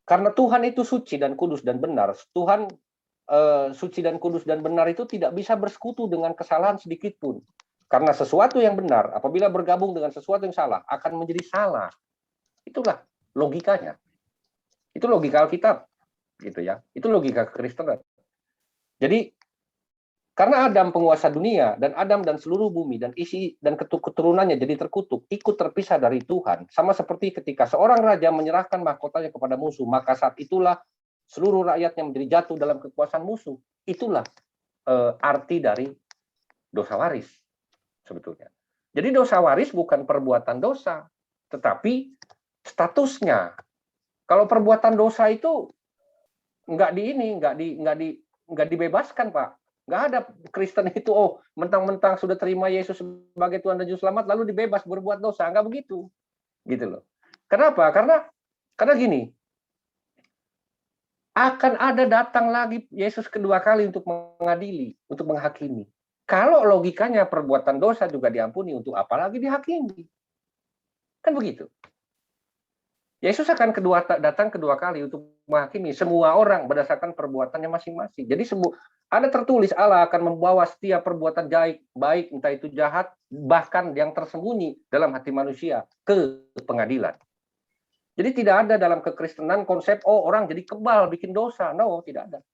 Karena Tuhan itu suci dan kudus dan benar. Tuhan suci dan kudus dan benar itu tidak bisa bersekutu dengan kesalahan sedikit pun. Karena sesuatu yang benar apabila bergabung dengan sesuatu yang salah akan menjadi salah. Itulah logikanya. Itu logika Alkitab, gitu ya. Itu logika kekristenan. Jadi karena Adam penguasa dunia dan Adam dan seluruh bumi dan isi dan keturunannya jadi terkutuk, ikut terpisah dari Tuhan. Sama seperti ketika seorang raja menyerahkan mahkotanya kepada musuh, maka saat itulah seluruh rakyatnya menjadi jatuh dalam kekuasaan musuh. Itulah arti dari dosa waris sebetulnya. Jadi dosa waris bukan perbuatan dosa, tetapi statusnya. Kalau perbuatan dosa itu nggak dibebaskan, Pak. Nggak ada Kristen itu, mentang-mentang sudah terima Yesus sebagai Tuhan dan Juru Selamat, lalu dibebas berbuat dosa. Nggak begitu. Gitu loh. Kenapa? Karena gini, akan ada datang lagi Yesus kedua kali untuk mengadili, untuk menghakimi. Kalau logikanya perbuatan dosa juga diampuni, untuk apa lagi dihakimi? Kan begitu. Yesus akan datang kedua kali untuk menghakimi semua orang berdasarkan perbuatannya masing-masing. Jadi ada tertulis Allah akan membawa setiap perbuatan baik entah itu jahat, bahkan yang tersembunyi dalam hati manusia ke pengadilan. Jadi tidak ada dalam kekristenan konsep orang jadi kebal bikin dosa. No, tidak ada.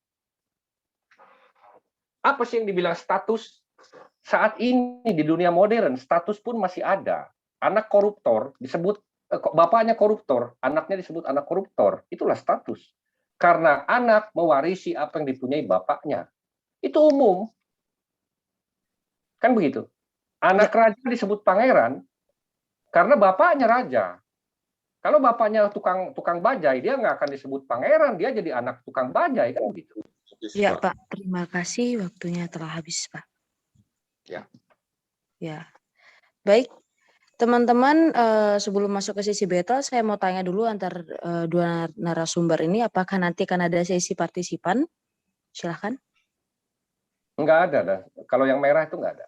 Apa sih yang dibilang status? Saat ini di dunia modern status pun masih ada. Anak koruptor disebut bapaknya koruptor, anaknya disebut anak koruptor. Itulah status. Karena anak mewarisi apa yang dipunyai bapaknya. Itu umum. Kan begitu. Anak raja disebut pangeran karena bapaknya raja. Kalau bapaknya tukang bajai, dia nggak akan disebut pangeran, dia jadi anak tukang bajai, kan begitu. Ya, Pak. Terima kasih, waktunya telah habis, Pak. Ya. Baik. Teman-teman, sebelum masuk ke sesi battle, saya mau tanya dulu antar dua narasumber ini, apakah nanti akan ada sesi partisipan? Silahkan. Enggak ada. Kalau yang merah itu enggak ada.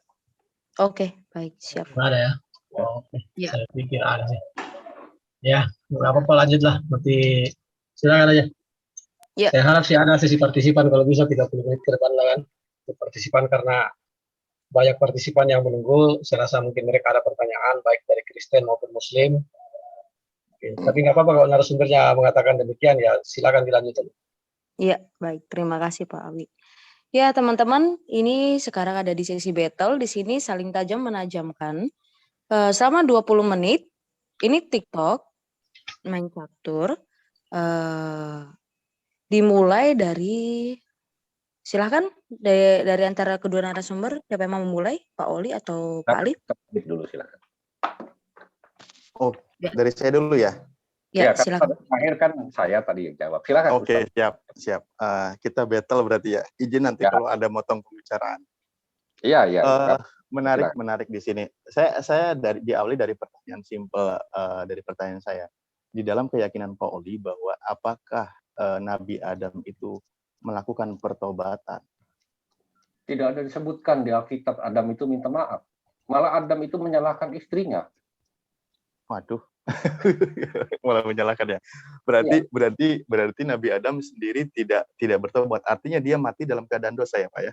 Oke, baik. Siap. Enggak ada ya? Oke, Ya. saya pikir ada sih. Ya, nggak apa-apa, lanjutlah. Berarti silakan aja. Ya. Saya harap sih ada sesi partisipan, kalau bisa 30 menit ke depan lah kan. Untuk partisipan, karena banyak partisipan yang menunggu. Saya rasa mungkin mereka ada pertanyaan, baik dari Kristen maupun Muslim. Oke, tapi nggak apa-apa kalau narasumbernya mengatakan demikian, ya silakan dilanjutkan. Iya, baik. Terima kasih Pak Awi. Ya teman-teman, ini sekarang ada di sesi battle. Di sini saling tajam menajamkan. Selama 20 menit, ini TikTok, main catur. Dimulai dari, silahkan dari antara kedua narasumber, siapa yang mau memulai? Pak Oli atau Pak Ali? Dulu silakan. Oh, dari saya dulu ya? Ya, silakan. Terakhir kan saya tadi yang jawab. Silakan. Oke, siap. Kita battle berarti ya. Izin nanti kalau ada motong pembicaraan. Iya. Menarik di sini. Saya diawali dari pertanyaan simpel dari pertanyaan saya. Di dalam keyakinan Pak Oli bahwa apakah Nabi Adam itu melakukan pertobatan? Tidak ada disebutkan di Alkitab Adam itu minta maaf. Malah Adam itu menyalahkan istrinya. Waduh. Malah menyalahkan ya. Berarti Nabi Adam sendiri tidak bertobat. Artinya dia mati dalam keadaan dosa ya, Pak ya?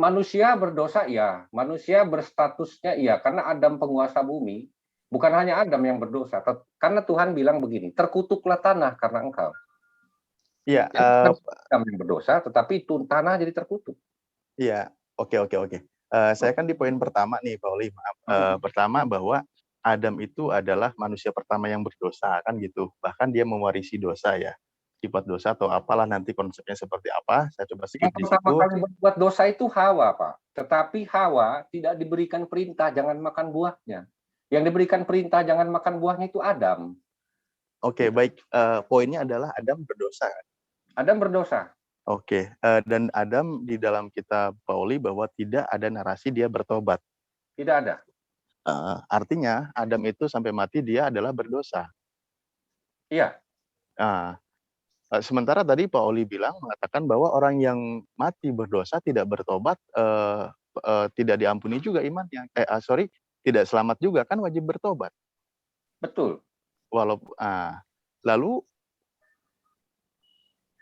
Manusia berdosa ya, manusia berstatusnya iya, karena Adam penguasa bumi, bukan hanya Adam yang berdosa, karena Tuhan bilang begini, terkutuklah tanah karena engkau. Iya. Adam yang berdosa, tetapi tanah jadi terkutuk. Iya, oke. Saya kan di poin pertama nih, Pak Oli, maaf. Pertama bahwa Adam itu adalah manusia pertama yang berdosa, kan gitu. Bahkan dia mewarisi dosa ya. Sifat dosa atau apalah nanti konsepnya seperti apa, saya coba skip di situ. Yang pertama kali berbuat dosa itu Hawa, Pak. Tetapi Hawa tidak diberikan perintah jangan makan buahnya. Yang diberikan perintah jangan makan buahnya itu Adam. Oke, baik. Poinnya adalah Adam berdosa. Adam berdosa. Oke, dan Adam di dalam kitab Pauli bahwa tidak ada narasi dia bertobat. Tidak ada. Artinya Adam itu sampai mati dia adalah berdosa. Iya. Sementara tadi Pak Oli mengatakan bahwa orang yang mati berdosa tidak bertobat, tidak diampuni juga imannya. Tidak selamat juga, kan wajib bertobat. Betul. Lalu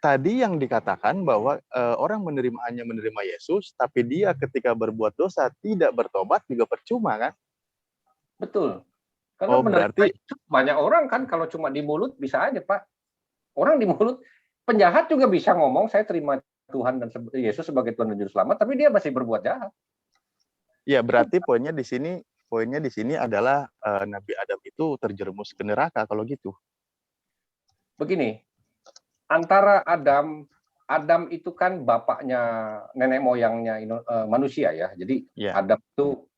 tadi yang dikatakan bahwa orang hanya menerima Yesus, tapi dia ketika berbuat dosa tidak bertobat juga percuma kan? Betul. Karena menerima Berarti Yesus, banyak orang kan kalau cuma di mulut bisa aja, Pak. Orang di mulut, penjahat juga bisa ngomong saya terima Tuhan dan Yesus sebagai Tuhan dan Juru Selamat, tapi dia masih berbuat jahat. ya berarti poinnya di sini adalah Nabi Adam itu terjerumus ke neraka kalau gitu. Begini, antara Adam itu kan bapaknya nenek moyangnya manusia ya. Jadi Ya. Adam itu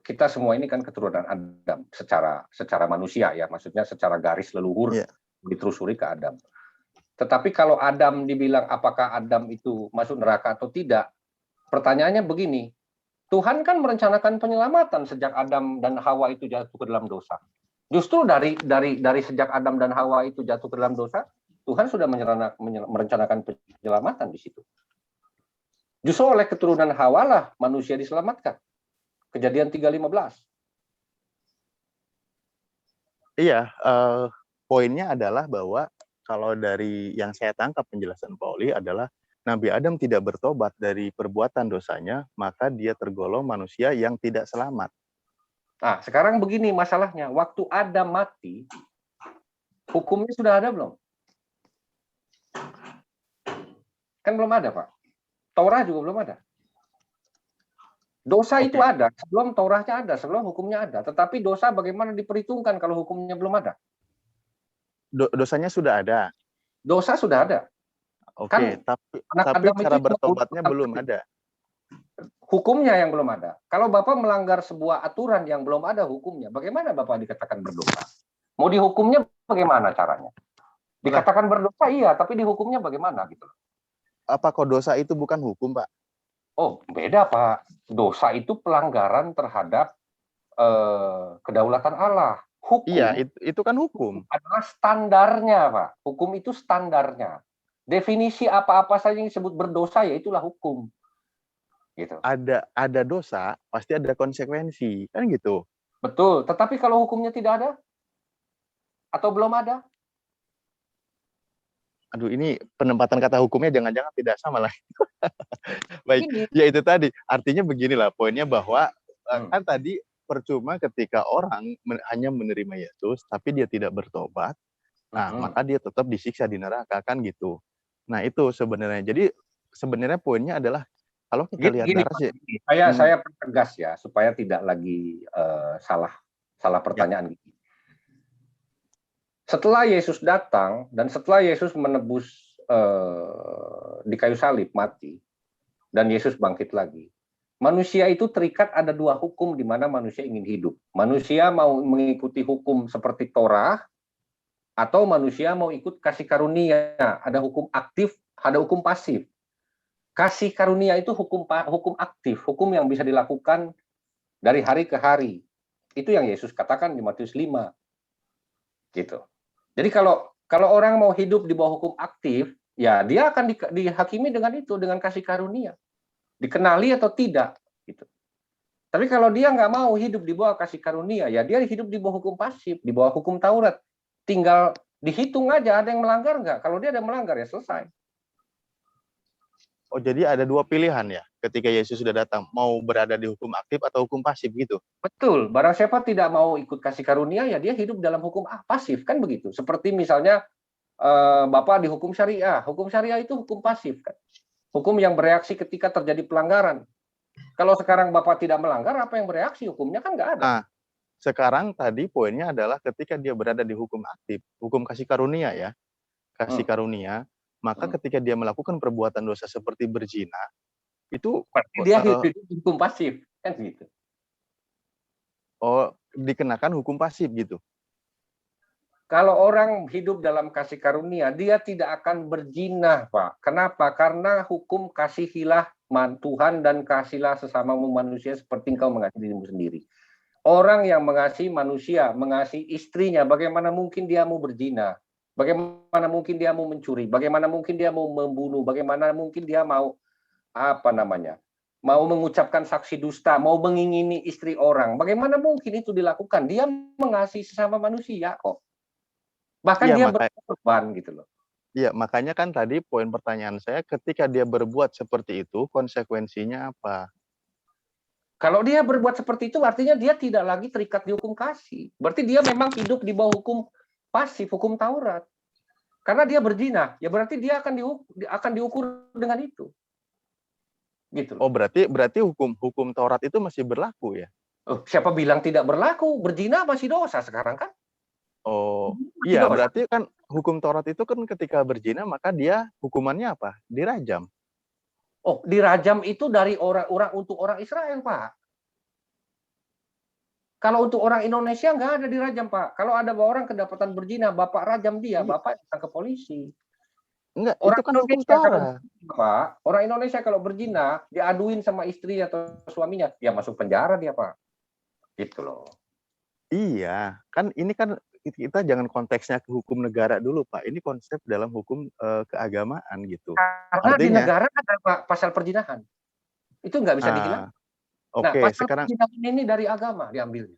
kita semua ini kan keturunan Adam secara manusia ya, maksudnya secara garis leluhur ditelusuri ke Adam. Tetapi kalau Adam dibilang apakah Adam itu masuk neraka atau tidak, pertanyaannya begini, Tuhan kan merencanakan penyelamatan sejak Adam dan Hawa itu jatuh ke dalam dosa. Justru dari sejak Adam dan Hawa itu jatuh ke dalam dosa, Tuhan sudah merencanakan penyelamatan di situ. Justru oleh keturunan Hawa lah manusia diselamatkan. Kejadian 3:15. Iya, poinnya adalah bahwa kalau dari yang saya tangkap penjelasan Pauli adalah Nabi Adam tidak bertobat dari perbuatan dosanya, maka dia tergolong manusia yang tidak selamat. Nah, sekarang begini masalahnya, waktu Adam mati, hukumnya sudah ada belum? Kan belum ada, Pak. Taurat juga belum ada. Dosa itu ada, sebelum Tauratnya ada, sebelum hukumnya ada. Tetapi dosa bagaimana diperhitungkan kalau hukumnya belum ada? Dosanya sudah ada. Dosa sudah ada. Oke, tapi cara bertobatnya belum ada. Hukumnya yang belum ada. Kalau Bapak melanggar sebuah aturan yang belum ada hukumnya, bagaimana Bapak dikatakan berdosa? Mau dihukumnya bagaimana caranya? Dikatakan berdosa iya, tapi dihukumnya bagaimana gitu? Apakah dosa itu bukan hukum, Pak? Oh, beda, Pak. Dosa itu pelanggaran terhadap kedaulatan Allah. Hukum. Iya, itu kan hukum. Adalah standarnya, Pak. Hukum itu standarnya. Definisi apa-apa saja yang disebut berdosa ya itulah hukum. Gitu. Ada dosa, pasti ada konsekuensi, kan gitu. Betul. Tetapi kalau hukumnya tidak ada atau belum ada, aduh, ini penempatan kata hukumnya jangan-jangan tidak sama lah. Baik, ya itu tadi. Artinya beginilah poinnya bahwa kan tadi percuma ketika orang hanya menerima Yesus, tapi dia tidak bertobat, maka dia tetap disiksa di neraka, kan gitu. Nah itu sebenarnya. Jadi sebenarnya poinnya adalah kalau kita lihat darah sih. Saya pertegas ya supaya tidak lagi salah pertanyaan gitu. Setelah Yesus datang dan setelah Yesus menebus di kayu salib mati dan Yesus bangkit lagi, manusia itu terikat ada dua hukum di mana manusia ingin hidup. Manusia mau mengikuti hukum seperti Torah atau manusia mau ikut kasih karunia. Ada hukum aktif, ada hukum pasif. Kasih karunia itu hukum aktif, hukum yang bisa dilakukan dari hari ke hari. Itu yang Yesus katakan di Matius 5. Gitu. Jadi kalau orang mau hidup di bawah hukum aktif, ya dia akan dihakimi dengan itu, dengan kasih karunia. Dikenali atau tidak. Gitu. Tapi kalau dia nggak mau hidup di bawah kasih karunia, ya dia hidup di bawah hukum pasif, di bawah hukum Taurat. Tinggal dihitung aja ada yang melanggar nggak. Kalau dia ada melanggar ya selesai. Oh, jadi ada dua pilihan ya ketika Yesus sudah datang, mau berada di hukum aktif atau hukum pasif gitu? Betul, barang siapa tidak mau ikut kasih karunia, ya dia hidup dalam hukum pasif, kan begitu. Seperti misalnya Bapak di hukum syariah itu hukum pasif, kan? Hukum yang bereaksi ketika terjadi pelanggaran. Kalau sekarang Bapak tidak melanggar, apa yang bereaksi? Hukumnya kan nggak ada. Nah, sekarang tadi poinnya adalah ketika dia berada di hukum aktif, hukum kasih karunia ya, kasih karunia, maka ketika dia melakukan perbuatan dosa seperti berzina, itu dia hidup di hukum pasif, kan gitu. Oh, dikenakan hukum pasif gitu. Kalau orang hidup dalam kasih karunia, dia tidak akan berzina, Pak. Kenapa? Karena hukum kasihilah Tuhan dan kasihlah sesamamu manusia seperti engkau mengasihi dirimu sendiri. Orang yang mengasihi manusia, mengasihi istrinya, bagaimana mungkin dia mau berzina? Bagaimana mungkin dia mau mencuri? Bagaimana mungkin dia mau membunuh? Bagaimana mungkin dia mau mau mengucapkan saksi dusta, mau mengingini istri orang? Bagaimana mungkin itu dilakukan? Dia mengasihi sesama manusia kok. Bahkan Iya, dia maka berkorban gitu loh. iya, makanya kan tadi poin pertanyaan saya ketika dia berbuat seperti itu konsekuensinya apa? Kalau dia berbuat seperti itu artinya dia tidak lagi terikat di hukum kasih. Berarti dia memang hidup di bawah hukum pasif, hukum Taurat. Karena dia berzina, ya berarti dia akan diukur dengan itu. Gitu Oh, loh. berarti hukum Taurat itu masih berlaku ya? Oh, siapa bilang tidak berlaku? Berzina masih dosa sekarang kan? Oh, Masih iya, dosa. berarti kan hukum Taurat itu kan ketika berzina maka dia hukumannya apa? Dirajam. Oh, dirajam itu dari orang-orang untuk orang Israel, Pak. Kalau untuk orang Indonesia nggak ada dirajam, Pak. Kalau ada orang kedapatan berzina, Bapak rajam dia, Iya, Bapak datang ke polisi. enggak, itu Orang kan hukum Indonesia kalau Taurat. berzina, Pak, orang Indonesia kalau berzina, diaduin sama istri atau suaminya, ya masuk penjara dia, Pak. Gitu loh. Iya, kan ini kan kita jangan konteksnya ke hukum negara dulu, Pak. Ini konsep dalam hukum keagamaan gitu. Karena di Artinya, negara ada Pak, pasal perzinahan. Itu nggak bisa dihilang. Nah, oke, pasal sekarang perzinahan ini dari agama diambilnya.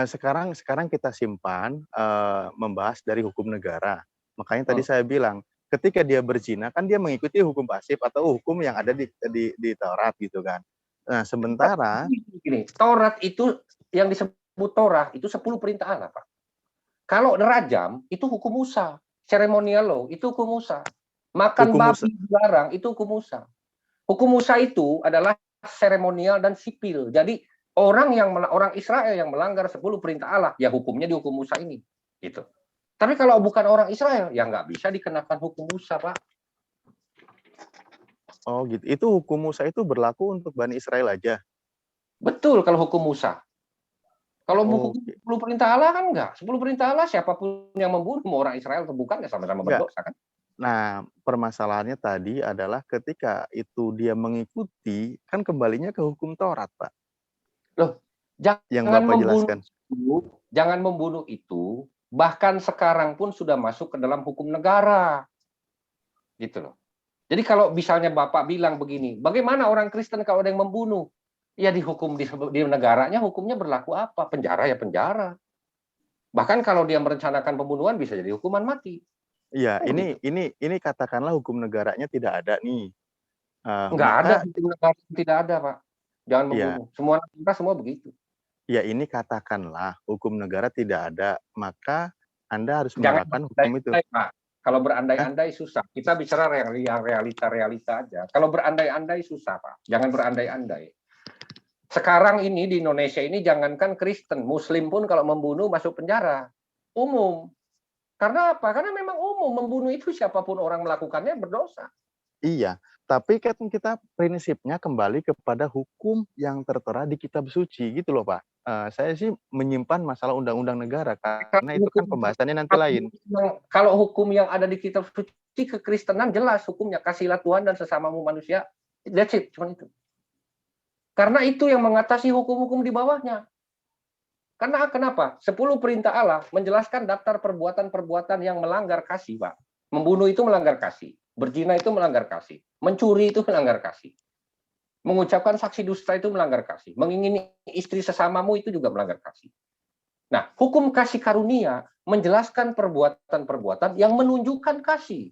sekarang kita simpan membahas dari hukum negara. Makanya tadi Hmm. saya bilang, ketika dia berzina kan dia mengikuti hukum pasif atau hukum yang ada di Taurat gitu kan. Nah, sementara Gini, Taurat itu yang disebut Torah itu 10 perintah Allah, Pak. Kalau derajam itu hukum Musa, seremonial law itu hukum Musa. Makan hukum Musa, babi dilarang itu hukum Musa. Hukum Musa itu adalah seremonial dan sipil. Jadi orang Israel yang melanggar 10 perintah Allah, ya hukumnya di hukum Musa ini. Gitu. Tapi kalau bukan orang Israel, ya nggak bisa dikenakan hukum Musa, Pak. oh gitu. Itu hukum Musa itu berlaku untuk Bani Israel aja. Betul kalau hukum Musa. Kalau hukum Oke. 10 perintah Allah kan enggak. 10 perintah Allah siapapun yang membunuh, mau orang Israel atau bukan, ya sama-sama Enggak. berdosa kan. Nah, permasalahannya tadi adalah ketika itu dia mengikuti, kan kembalinya ke hukum Taurat, Pak, Loh, yang jangan Bapak membunuh jelaskan. jangan membunuh itu, bahkan sekarang pun sudah masuk ke dalam hukum negara. Gitu loh. Jadi kalau misalnya Bapak bilang begini, bagaimana orang Kristen kalau ada yang membunuh? Ya dihukum di negaranya, hukumnya berlaku apa? Penjara ya penjara. Bahkan kalau dia merencanakan pembunuhan bisa jadi hukuman mati. Iya, Kan begitu. ini katakanlah hukum negaranya tidak ada nih. Nggak ada Maka hukum negara, tidak ada, Pak. Jangan ya, membunuh. Semua negara semua begitu. ya ini katakanlah hukum negara tidak ada, maka Anda harus Jangan menerapkan hukum itu. berandai-andai, Pak. Kalau Hah? berandai-andai susah. Kita bicara yang realita-realita aja. Kalau berandai-andai susah, Pak. Jangan berandai-andai. Sekarang ini di Indonesia ini jangankan Kristen, Muslim pun kalau membunuh masuk penjara. Umum. Karena apa? Karena memang umum. Membunuh itu siapapun orang melakukannya berdosa. Iya, tapi kan kita prinsipnya kembali kepada hukum yang tertera di kitab suci gitu loh, Pak. Saya sih menyimpan masalah undang-undang negara karena itu kan pembahasannya nanti lain. Kalau hukum yang ada di kitab suci kekristenan jelas hukumnya, kasihilah Tuhan dan sesamamu manusia. That's it, cuma itu. Karena itu yang mengatasi hukum-hukum di bawahnya. Karena kenapa? 10 perintah Allah menjelaskan daftar perbuatan-perbuatan yang melanggar kasih, Pak. Membunuh itu melanggar kasih, berzina itu melanggar kasih, mencuri itu melanggar kasih. Mengucapkan saksi dusta itu melanggar kasih, mengingini istri sesamamu itu juga melanggar kasih. Nah, hukum kasih karunia menjelaskan perbuatan-perbuatan yang menunjukkan kasih.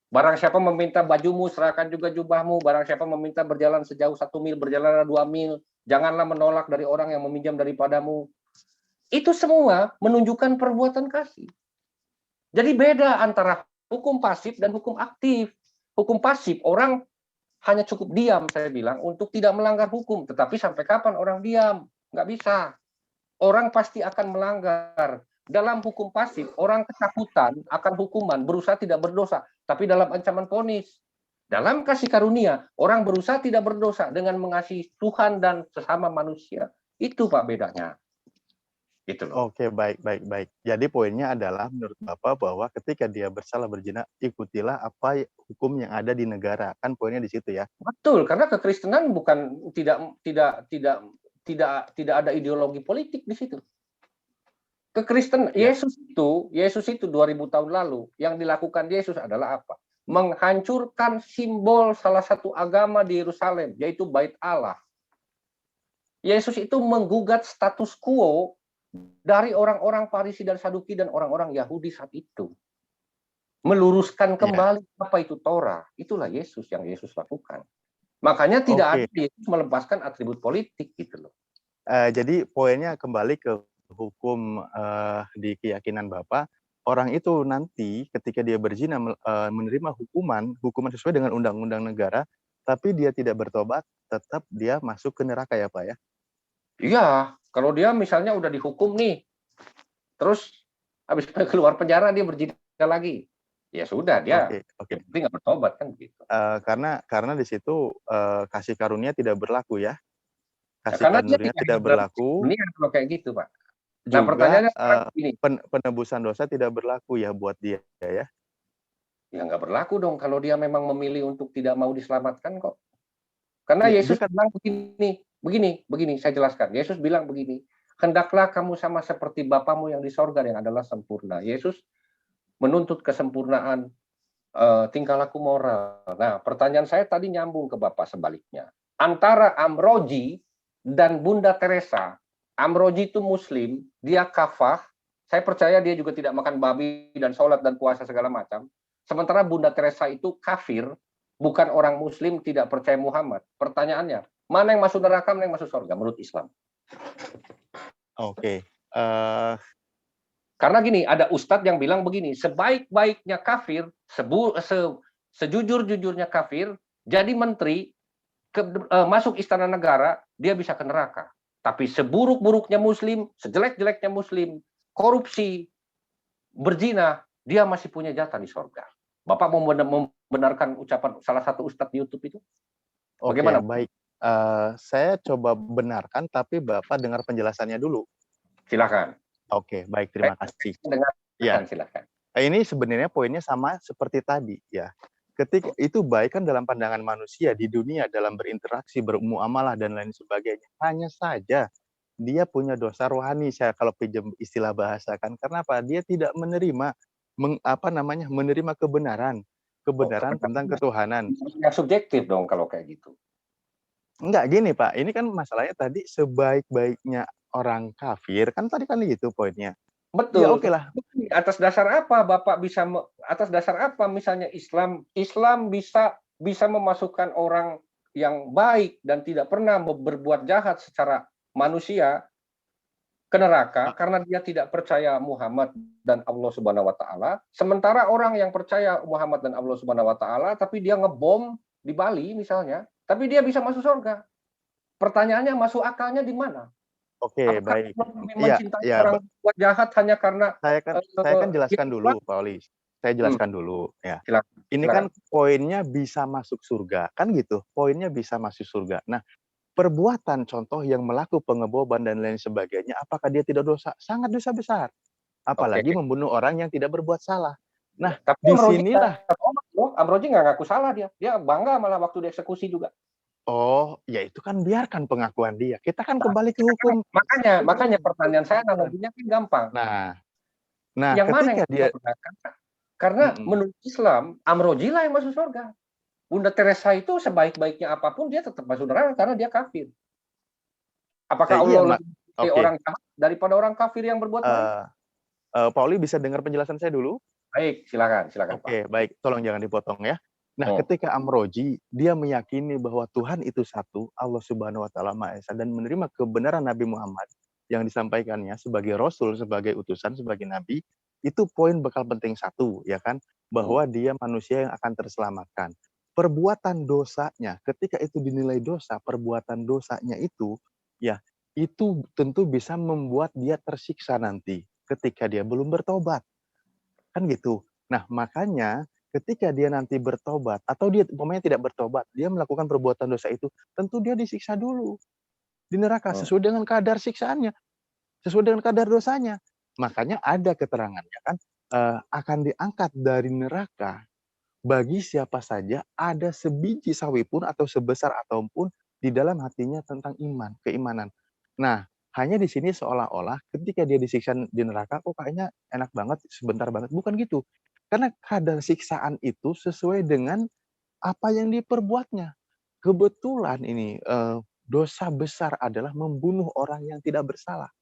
Barang siapa meminta bajumu, serahkan juga jubahmu. Barang siapa meminta berjalan sejauh 1 mil, berjalanlah 2 mil. Janganlah menolak dari orang yang meminjam daripadamu. Itu semua menunjukkan perbuatan kasih. Jadi beda antara hukum pasif dan hukum aktif. Hukum pasif, orang hanya cukup diam, saya bilang, untuk tidak melanggar hukum. Tetapi sampai kapan orang diam? Nggak bisa. Orang pasti akan melanggar. Dalam hukum pasif, orang ketakutan akan hukuman, berusaha tidak berdosa. Tapi dalam ancaman vonis. Dalam kasih karunia, orang berusaha tidak berdosa dengan mengasihi Tuhan dan sesama manusia. Itu Pak bedanya. Gitu loh. Oke, baik. Jadi poinnya adalah menurut Bapak bahwa ketika dia bersalah berzina, ikutilah apa hukum yang ada di negara. Kan poinnya di situ ya. Betul, karena kekristenan bukan tidak ada ideologi politik di situ. Kekristen Ya. Yesus itu 2000 tahun lalu yang dilakukan Yesus adalah apa? Menghancurkan simbol salah satu agama di Yerusalem, yaitu Bait Allah. Yesus itu menggugat status quo dari orang-orang Farisi dan Saduki dan orang-orang Yahudi saat itu. Meluruskan Ya. kembali apa itu Torah. Itulah Yesus yang Yesus lakukan. Makanya tidak Oke. ada Yesus melepaskan atribut politik gitu loh. Jadi poinnya kembali ke hukum di keyakinan Bapak, orang itu nanti ketika dia berzina menerima hukuman sesuai dengan undang-undang negara, tapi dia tidak bertobat, tetap dia masuk ke neraka ya Pak ya? Iya, kalau dia misalnya udah dihukum nih, terus habis keluar penjara dia berzina lagi, ya sudah dia Oke. yang penting nggak bertobat kan begitu. Karena di situ kasih karunia tidak berlaku ya, Ya, kasih karena dia karunia tidak tidak hidup dalam berlaku, dunia kalau kayak gitu, Pak. Nah, juga pertanyaannya sekarang gini, penebusan dosa tidak berlaku ya buat dia ya. ya nggak berlaku dong kalau dia memang memilih untuk tidak mau diselamatkan kok. Karena Ya, Yesus dia kan bilang begini, saya jelaskan. Yesus bilang begini, hendaklah kamu sama seperti Bapamu yang di sorga yang adalah sempurna. Yesus menuntut kesempurnaan tingkah laku moral. Nah, pertanyaan saya tadi nyambung ke Bapak sebaliknya. Antara Amroji dan Bunda Teresa, Amroji itu Muslim, dia kafah, saya percaya dia juga tidak makan babi dan sholat dan puasa segala macam. Sementara Bunda Teresa itu kafir, bukan orang Muslim, tidak percaya Muhammad. Pertanyaannya, mana yang masuk neraka, mana yang masuk surga menurut Islam? Oke. Karena gini, ada ustadz yang bilang begini, sebaik-baiknya kafir, sejujur-jujurnya kafir, jadi menteri, masuk istana negara, dia bisa ke neraka. Tapi seburuk-buruknya muslim, sejelek-jeleknya muslim, korupsi, berzina, dia masih punya jatah di sorga. Bapak mau membenarkan ucapan salah satu ustadz di YouTube itu? Oke, Bagaimana? baik. Saya coba benarkan, tapi Bapak dengar penjelasannya dulu. Silakan. Oke, baik, terima kasih. Dengarkan, Ya, silakan. ini sebenarnya poinnya sama seperti tadi ya. Ketika itu baik kan dalam pandangan manusia di dunia dalam berinteraksi, bermuamalah dan lain sebagainya. Hanya saja dia punya dosa rohani, saya kalau pinjam istilah bahasa kan. Karena apa? Dia tidak menerima menerima kebenaran tentang ketuhanan. Yang subjektif dong kalau kayak gitu. Enggak, gini Pak, ini kan masalahnya tadi sebaik-baiknya orang kafir, kan tadi kan gitu poinnya. Betul. Ya oke lah. Atas dasar apa Bapak bisa, atas dasar apa misalnya Islam bisa memasukkan orang yang baik dan tidak pernah berbuat jahat secara manusia ke neraka karena dia tidak percaya Muhammad dan Allah Subhanahu wa taala. Sementara orang yang percaya Muhammad dan Allah Subhanahu wa taala tapi dia ngebom di Bali misalnya, tapi dia bisa masuk surga. Pertanyaannya masuk akalnya di mana? Oke, Apakah baik. mencintai Ya, orang buat jahat hanya karena saya kan jelaskan dulu, Pak Oli. Saya jelaskan dulu ya. Silakan. Ini kan poinnya bisa masuk surga, kan gitu. Poinnya bisa masuk surga. Nah, perbuatan contoh yang melakukan pengeboman dan lain sebagainya, apakah dia tidak dosa? Sangat dosa besar. Apalagi membunuh orang yang tidak berbuat salah. Nah, tapi disinilah. Amroji nggak ngaku salah dia. Dia bangga malah waktu dieksekusi juga. Oh, ya itu kan biarkan pengakuan dia. Kita kan kembali ke hukum. Makanya pertanyaan saya analoginya kan gampang. Nah, yang mana ketika yang dia karena menurut Islam Amroji lah yang masuk surga. Bunda Teresa itu sebaik-baiknya apapun dia tetap masuk neraka karena dia kafir. Apakah Allah lebih orang jahat daripada orang kafir yang berbuat baik? Pauli bisa dengar penjelasan saya dulu? Baik, silakan Oke, Pak. baik. Tolong jangan dipotong ya. Nah, ketika Amroji, dia meyakini bahwa Tuhan itu satu, Allah Subhanahu wa taala Maha Esa, dan menerima kebenaran Nabi Muhammad yang disampaikannya sebagai rasul, sebagai utusan, sebagai nabi, itu poin bekal penting satu, ya kan? Bahwa dia manusia yang akan terselamatkan. Perbuatan dosanya, ketika itu dinilai dosa, perbuatan dosanya itu, ya, itu tentu bisa membuat dia tersiksa nanti ketika dia belum bertobat. Kan gitu. Nah, makanya ketika dia nanti bertobat atau dia umpamanya tidak bertobat, dia melakukan perbuatan dosa itu, tentu dia disiksa dulu di neraka sesuai dengan kadar siksaannya, sesuai dengan kadar dosanya. Makanya ada keterangannya kan akan diangkat dari neraka bagi siapa saja ada sebiji sawi pun atau sebesar ataupun di dalam hatinya tentang iman, keimanan. Nah, hanya di sini seolah-olah ketika dia disiksa di neraka, kok kayaknya enak banget, sebentar banget. Bukan gitu. Karena kadar siksaan itu sesuai dengan apa yang diperbuatnya. Kebetulan ini dosa besar adalah membunuh orang yang tidak bersalah.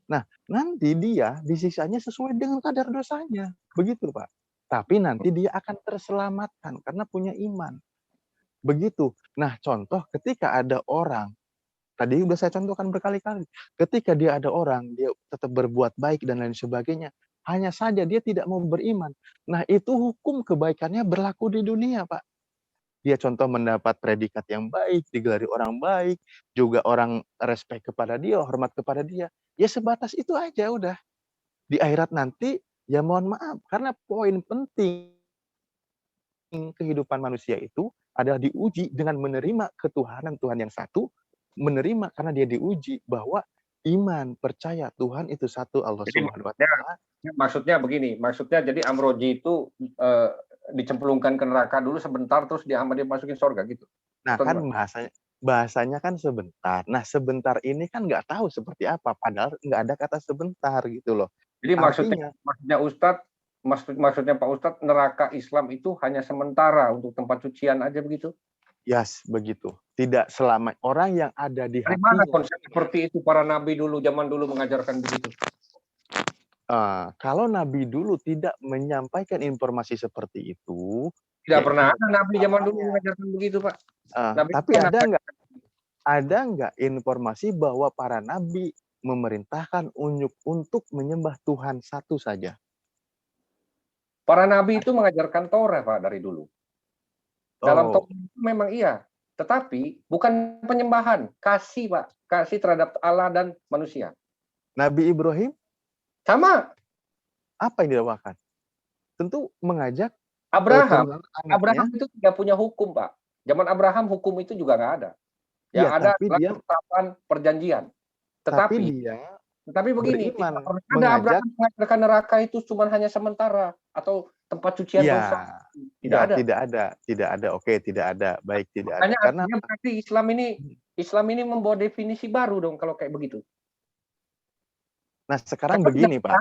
Nah, nanti dia disiksanya sesuai dengan kadar dosanya. Begitu, Pak. Tapi nanti dia akan terselamatkan karena punya iman. Begitu. Nah, contoh ketika ada orang, tadi udah saya contohkan berkali-kali. Ketika dia ada orang, dia tetap berbuat baik dan lain sebagainya. Hanya saja dia tidak mau beriman. Nah, itu hukum kebaikannya berlaku di dunia, Pak. Dia contoh mendapat predikat yang baik, digelari orang baik, juga orang respect kepada dia, hormat kepada dia. Ya sebatas itu aja udah. Di akhirat nanti, ya mohon maaf, karena poin penting kehidupan manusia itu adalah diuji dengan menerima ketuhanan Tuhan yang satu, menerima karena dia diuji bahwa iman, percaya Tuhan itu satu, Allah Jadi Subhanahu wa Ta'ala. maksudnya begini, maksudnya jadi Amroji itu dicemplungkan ke neraka dulu sebentar terus dia dimasukin surga gitu. Nah, Atau kan gimana? bahasanya kan sebentar. Nah, sebentar ini kan nggak tahu seperti apa, padahal nggak ada kata sebentar gitu loh. Jadi Artinya, maksudnya Ustadz, maksudnya Pak Ustadz, neraka Islam itu hanya sementara untuk tempat sucian aja begitu? yes, begitu. Tidak selama orang yang ada di Dari mana hatinya. konsep seperti itu para nabi dulu, zaman dulu mengajarkan begitu? Kalau Nabi dulu tidak menyampaikan informasi seperti itu, Tidak ya itu pernah nggak ada nabi zaman dulu salahnya. mengajarkan begitu, Pak. Nabi Tapi kan ada nggak informasi bahwa para nabi memerintahkan untuk menyembah Tuhan satu saja? para nabi itu mengajarkan Torah, Pak, dari dulu. Dalam Oh, Torah itu memang iya, tetapi bukan penyembahan, kasih, Pak, kasih terhadap Allah dan manusia. Nabi Ibrahim Sama apa yang dilakukan? Tentu mengajak Abraham. turunan Abraham anaknya. itu tidak punya hukum, Pak. Zaman Abraham hukum itu juga nggak ada. Yang Iya, ada adalah ketetapan perjanjian. tapi Tetapi dia begini, beriman, tidak pernah ada mengajak. Abraham mengatakan neraka itu cuma hanya sementara atau tempat cucian Iya, dosa. Tidak ya ada. tidak ada. Oke, tidak ada. Baik, tidak ada. Makanya Karena artinya berarti Islam ini membawa definisi baru dong kalau kayak begitu. nah sekarang Karena begini, Pak.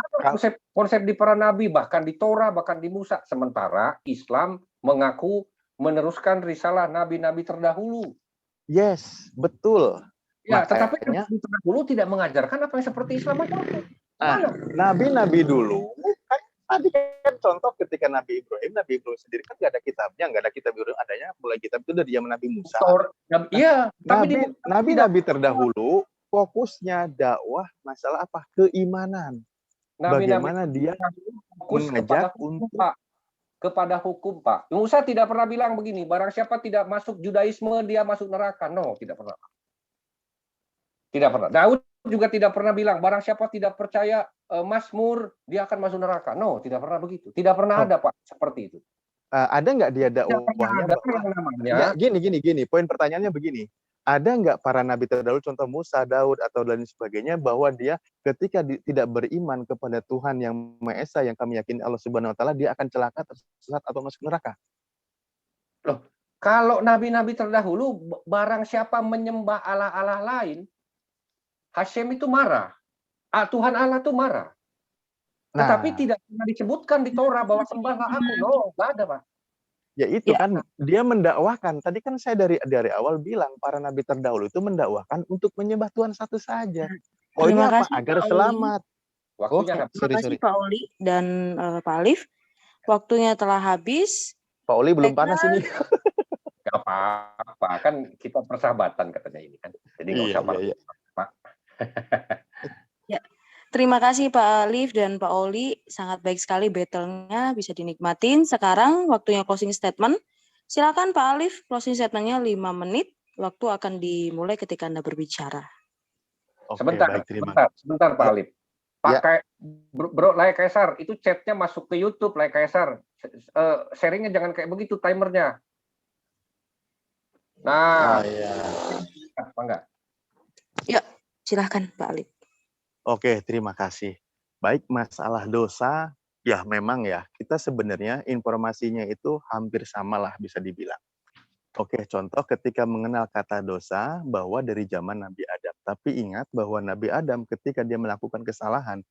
konsep di para nabi, bahkan di Torah, bahkan di Musa. Sementara Islam mengaku meneruskan risalah nabi-nabi terdahulu. Yes, betul. Ya, tetapi Makanya nabi terdahulu tidak mengajarkan apa yang seperti Islam ajarkan. Mana? nabi-nabi dulu kan tadi kan contoh ketika Nabi Ibrahim sendiri kan nggak ada kitabnya, nggak ada kitab Ibrahim, adanya mulai kitab itu dari zaman Nabi Musa. Iya, tapi di Nabi terdahulu fokusnya dakwah masalah apa? Keimanan. Bagaimana dia fokus mengajak kepada hukum, Pak. Musa tidak pernah bilang begini, barang siapa tidak masuk Judaisme dia masuk neraka. No, tidak pernah. Tidak pernah. Daud juga tidak pernah bilang barang siapa tidak percaya Mazmur dia akan masuk neraka. No, tidak pernah begitu. Tidak pernah ada, Pak, seperti itu. Ada nggak dia dakwahnya bahwa ya, gini. Poin pertanyaannya begini. Ada nggak para nabi terdahulu, contoh Musa, Daud, atau lain sebagainya, bahwa dia ketika tidak beriman kepada Tuhan yang Maha Esa, yang kami yakini Allah Subhanahu Wa Taala, dia akan celaka, tersesat, atau masuk neraka? Loh, kalau nabi-nabi terdahulu, barang siapa menyembah Allah-Allah lain, Hashem itu marah. Tuhan Allah itu marah. Tetapi tidak pernah disebutkan di Torah bahwa sembahlah aku. No, nggak ada, Pak. Ya itu kan dia mendakwakan. Tadi kan saya dari awal bilang para nabi terdahulu itu mendakwakan untuk menyembah Tuhan satu saja. Poinnya apa? Agar selamat. Waktunya Terima kasih Pak Oli dan Pak Alif. Waktunya telah habis. Pak Oli belum panas ini. Gak apa-apa, kan kita persahabatan katanya ini kan. Jadi nggak usah Pak. Ya. Terima kasih Pak Alif dan Pak Oli, sangat baik sekali battle-nya, bisa dinikmatin. Sekarang waktunya closing statement. Silakan Pak Alif, closing statement-nya 5 menit. Waktu akan dimulai ketika Anda berbicara. Oke, sebentar Pak Alif. Pakai Bro Lai Kaisar, itu chatnya masuk ke YouTube Lai Kaisar. Sharingnya jangan kayak begitu timernya. Nah, apa enggak? Ya, silakan Pak Alif. Oke, terima kasih. Baik, masalah dosa, ya memang ya, kita sebenarnya informasinya itu hampir sama lah bisa dibilang. Oke, contoh ketika mengenal kata dosa, bahwa dari zaman Nabi Adam. Tapi ingat bahwa Nabi Adam ketika dia melakukan kesalahan,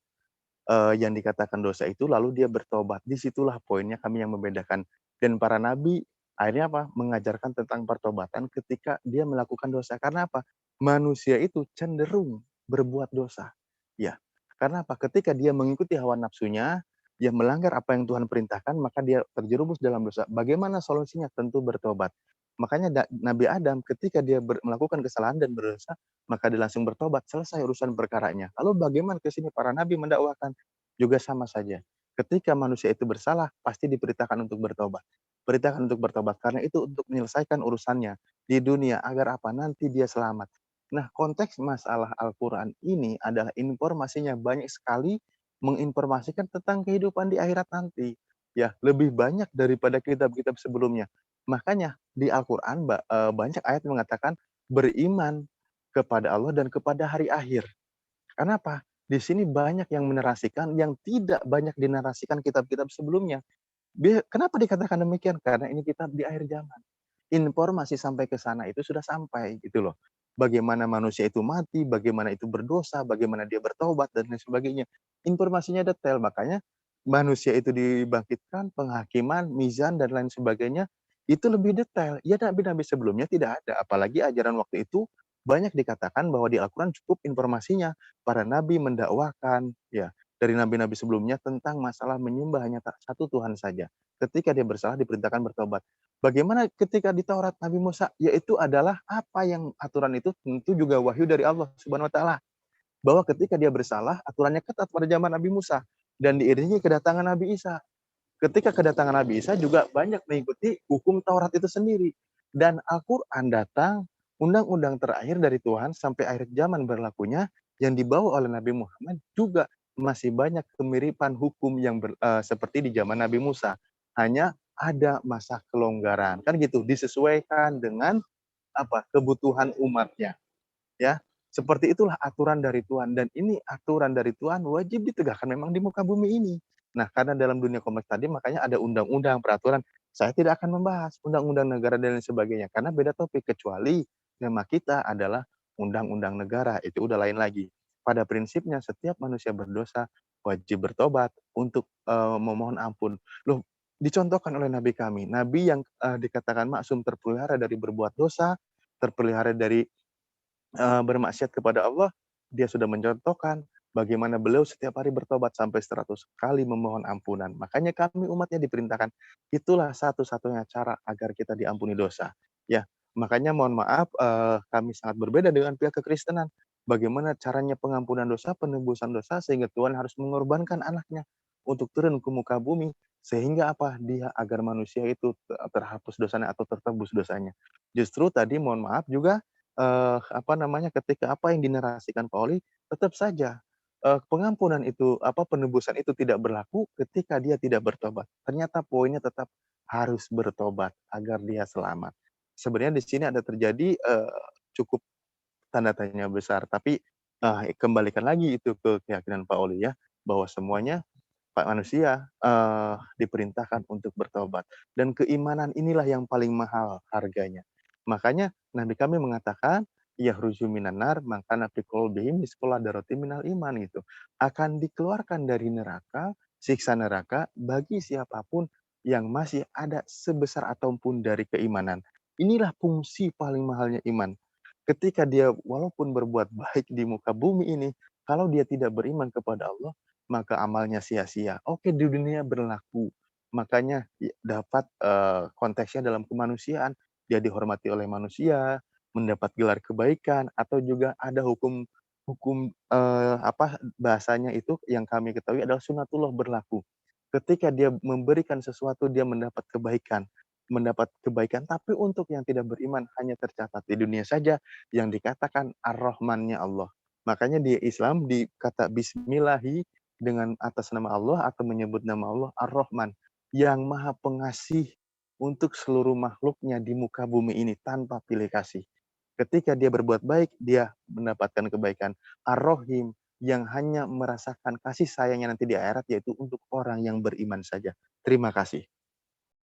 yang dikatakan dosa itu, lalu dia bertobat. Disitulah poinnya kami yang membedakan. Dan para Nabi akhirnya apa? Mengajarkan tentang pertobatan ketika dia melakukan dosa. Karena apa? Manusia itu cenderung berbuat dosa. Ya, Karena apa? Ketika dia mengikuti hawa nafsunya, dia melanggar apa yang Tuhan perintahkan, maka dia terjerumus dalam dosa. Bagaimana solusinya? Tentu bertobat. Makanya Nabi Adam ketika dia melakukan kesalahan dan berdosa, maka dia langsung bertobat, selesai urusan perkaranya. Lalu bagaimana ke sini para nabi mendakwakan? Juga sama saja. Ketika manusia itu bersalah, pasti diperintahkan untuk bertobat. Perintahkan untuk bertobat karena itu untuk menyelesaikan urusannya di dunia agar apa? Nanti dia selamat. Nah, konteks masalah Al-Quran ini adalah informasinya banyak sekali menginformasikan tentang kehidupan di akhirat nanti. Ya, lebih banyak daripada kitab-kitab sebelumnya. Makanya di Al-Quran banyak ayat mengatakan beriman kepada Allah dan kepada hari akhir. Kenapa? Di sini banyak yang menarasikan yang tidak banyak dinarasikan kitab-kitab sebelumnya. Kenapa dikatakan demikian? Karena ini kitab di akhir zaman. Informasi sampai ke sana itu sudah sampai gitu loh. Bagaimana manusia itu mati, bagaimana itu berdosa, bagaimana dia bertobat dan lain sebagainya. Informasinya detail, makanya manusia itu dibangkitkan, penghakiman, mizan dan lain sebagainya itu lebih detail. Ya nabi-nabi sebelumnya tidak ada, apalagi ajaran waktu itu banyak dikatakan bahwa di Al-Quran cukup informasinya. Para nabi mendakwakan ya dari nabi-nabi sebelumnya tentang masalah menyembah hanya satu Tuhan saja. Ketika dia bersalah diperintahkan bertobat. Bagaimana ketika di Taurat Nabi Musa? Yaitu adalah apa yang aturan itu tentu juga wahyu dari Allah Subhanahu wa taala. Bahwa ketika dia bersalah, aturannya ketat pada zaman Nabi Musa dan diiringi kedatangan Nabi Isa. Ketika kedatangan Nabi Isa juga banyak mengikuti hukum Taurat itu sendiri. Dan Al-Qur'an datang undang-undang terakhir dari Tuhan sampai akhir zaman berlakunya yang dibawa oleh Nabi Muhammad juga masih banyak kemiripan hukum yang seperti di zaman Nabi Musa. Hanya ada masa kelonggaran kan gitu, disesuaikan dengan apa kebutuhan umatnya ya. Seperti itulah aturan dari Tuhan dan ini aturan dari Tuhan wajib ditegakkan memang di muka bumi ini. Nah, karena dalam dunia kompleks tadi makanya ada undang-undang, peraturan. Saya tidak akan membahas undang-undang negara dan lain sebagainya karena beda topik, kecuali tema kita adalah undang-undang negara, itu udah lain lagi. Pada prinsipnya setiap manusia berdosa wajib bertobat untuk memohon ampun. Loh, dicontohkan oleh nabi kami, nabi yang dikatakan maksum, terpelihara dari berbuat dosa, terpelihara dari bermaksiat kepada Allah, dia sudah mencontohkan bagaimana beliau setiap hari bertobat sampai 100 kali memohon ampunan. Makanya kami umatnya diperintahkan, itulah satu-satunya cara agar kita diampuni dosa. Ya, makanya mohon maaf, kami sangat berbeda dengan pihak kekristenan. Bagaimana caranya pengampunan dosa, penebusan dosa, sehingga Tuhan harus mengorbankan anaknya untuk turun ke muka bumi. Sehingga apa? Dia agar manusia itu terhapus dosanya atau tertebus dosanya. Justru tadi mohon maaf juga apa namanya, ketika apa yang dinarasikan Pak Oli, tetap saja, pengampunan itu, apa, penebusan itu tidak berlaku ketika dia tidak bertobat. Ternyata poinnya tetap harus bertobat agar dia selamat. Sebenarnya di sini ada terjadi, cukup tanda tanya besar, tapi, kembalikan lagi itu ke keyakinan Pak Oli ya, bahwa semuanya manusia, diperintahkan untuk bertobat dan keimanan inilah yang paling mahal harganya. Makanya Nabi kami mengatakan, "Yakhruju minan nar man kana fi qalbihi mithqala dzarratin minal iman," gitu. Akan dikeluarkan dari neraka, siksa neraka bagi siapapun yang masih ada sebesar ataupun dari keimanan. Inilah fungsi paling mahalnya iman. Ketika dia walaupun berbuat baik di muka bumi ini, kalau dia tidak beriman kepada Allah, maka amalnya sia-sia. Oke, di dunia berlaku. Makanya dapat, konteksnya dalam kemanusiaan. Dia dihormati oleh manusia, mendapat gelar kebaikan, atau juga ada hukum hukum, apa, bahasanya itu yang kami ketahui adalah sunatullah berlaku. Ketika dia memberikan sesuatu, dia mendapat kebaikan, tapi untuk yang tidak beriman hanya tercatat di dunia saja yang dikatakan Ar-Rahman-nya Allah. Makanya di Islam di kata bismillahi dengan atas nama Allah atau menyebut nama Allah Ar-Rahman yang Maha Pengasih untuk seluruh makhluknya di muka bumi ini tanpa pilih kasih. Ketika dia berbuat baik, dia mendapatkan kebaikan. Ar-Rahim yang hanya merasakan kasih sayangnya nanti di akhirat yaitu untuk orang yang beriman saja. Terima kasih.